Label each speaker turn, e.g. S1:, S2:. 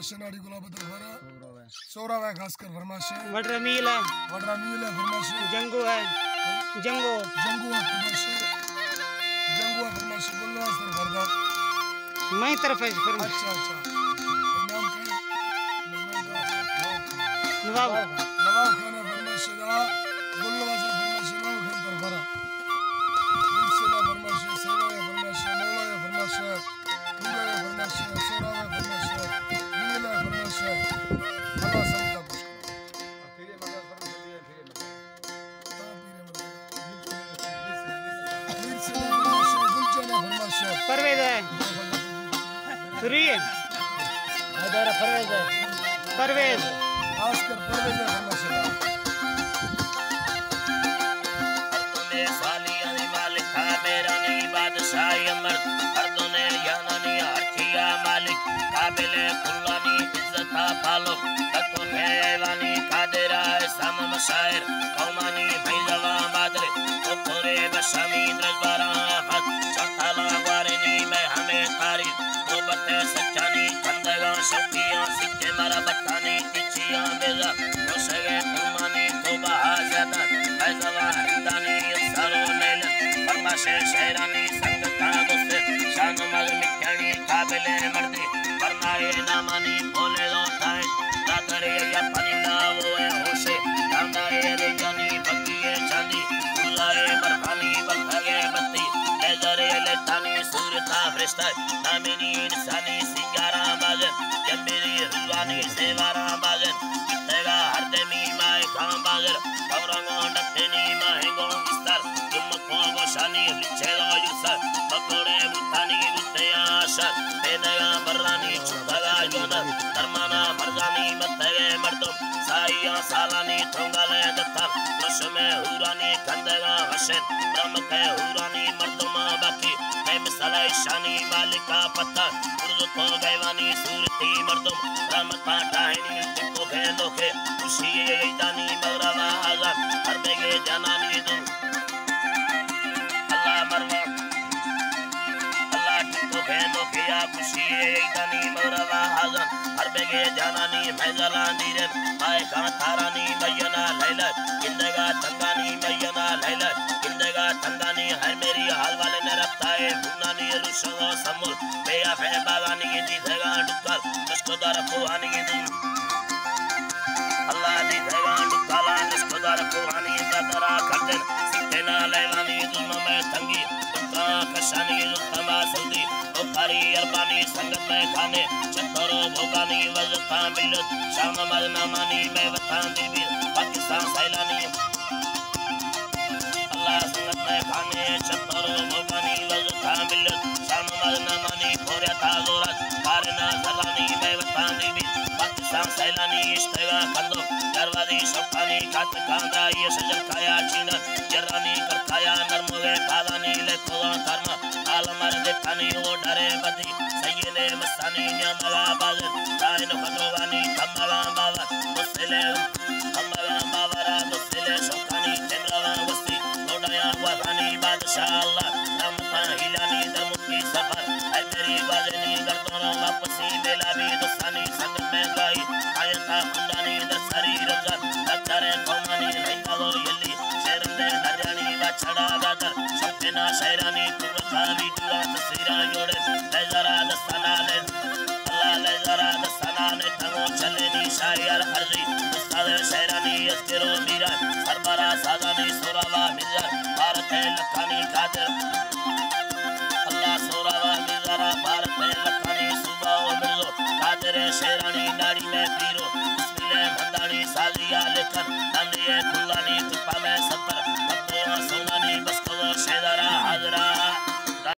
S1: फरमाशे नाड़ी गुलाब दरबारा सोरा है खास कर फरमाशे
S2: वडरा मील है
S1: फरमाशे
S2: जंगो है जंगो
S1: है फरमाशे बोलना सर फरदा
S2: मैं तरफ है
S1: अच्छा नाम क्या
S2: नवाब
S1: खान फरमाशे दा बोलना सर फरमाशे नवाब खान दरबारा दिलसे फरमाशे सेवा फरमाशे मौला फरमाशे पूरा फरमाशे सोरा फरमाशे मील फरमाशे अल्लाह सबका फिरे मदद फरमाशे
S2: परवेज है सुरी है परवेज
S1: आजकल परवेज है
S3: मेरा नहीं बादशाह अमर हरदों ने याना नहीं हथिया मालिक काबिले कुल्लानी इज्जत पालो तको भेवानी कादेरा सम मशायर कौमानी भैजवा बादरे तो पूरे बशामी दरबारा हद चताला वारनी में हमें तारीफ तो बते सच्चानी कंदगा शौकियां सिक्के मारा बतानी तिचियां बेजा तो सगे कुर्बानी तो बहा ज्यादा भैजवा हिंदानी सरो नैलन फरमाशे शहरानी संगता गुस्से शान मल मिठानी काबिले मर्दी फरमाए नामानी बोले लौटाए दादरे या पनिला वो है होशे दादाए रे जानी बगिए चांदी बुलाए बरहानी बलगे बत्ती लेजरे लेतानी सूरता फरिश्ता नामिनी इंसानी सिंगारा बाजन जंबेरी रुवानी सेवारा बाजन कितेगा हरदमी माए खां बाजर औरंगो डतेनी महंगो बिस्तर शानी लिचेला युसर पकोड़े बुतानी बुतया आशर तेनगा बर्रानी चुतगा योदर धर्माना मर्जानी मतगे मर्दम साइया सालानी थोंगाले दत्तर रशमे हुरानी कंदगा हसन ब्रह्म के हुरानी मर्दमा बाकी मैं मिसला शानी मालिका पत्थर उर्दू तो गैवानी सूरती मर्दम ब्रह्म का टाहनी टिको के लोके खुशी दानी मौरवा आजाद हर बेगे जनानी दुम अल्लाह टिको खेलो किया खुशी दानी मौरवा आजम हर बेगे जानानी फैजला नीरन आए का थारानी मैयना लैला जिंदगा तंगानी मैयना लैला जिंदगा तंगानी हर मेरी हाल वाले ने रफ्ताए भुनानी रुशो समूल बेया फे बागानी दी जगह डुकल उसको दर पुहानी दुम अल्लाह दी जगह डुकला उसको दर पुहानी दरा करदन सिकना लैलानी दुम में तंगी कशानी लुत्तमा सऊदी ओकारी अरबानी संगत में खाने चतरो भोगानी वजता मिलत शाम मदनामानी में वतान दिबी पाकिस्तान सैलानी अल्लाह संगत में खाने चतरो भोगानी वजता मिलत शाम मदनामानी फोरता जोरत कारना जलानी में वतान दिबी पाकिस्तान सैलानी इश्तगा कंदो दरवाजी शौकानी कात कांदा ये सजल काया चीना जरानी करताया नरमोगे कादानी ले तो धर्म आलमर देखनी वो डरे बदी सयले मस्तानी न्यामला बाजन दाइन खदवानी कमला बाबा मुसले कमला बाबरा मुसले शौकानी तेमरा वस्ती लोडाया वहानी बादशाह अल्लाह रमता हिलानी दरमुकी सफर है मेरी बाजनी गर्दों वापसी बेलाबी दोस्तानी संगत में गाई आयता खुंदानी दसरी रजा दत्तरे कौमानी लैंगो यल्ली शेरंदे दर्यानी वाछड़ा बादर शौकेना शहरानी कुर्बानी दुआ तस्वीरा योड़े लेजरा दस्ताना ले अल्लाह लेजरा दस्ताना ने तंगो चलेनी शायर अर्जी उस्ताद शहरानी अस्करो मीरा सरबरा सादानी सुरावा मिर्जा भारत लखानी कादर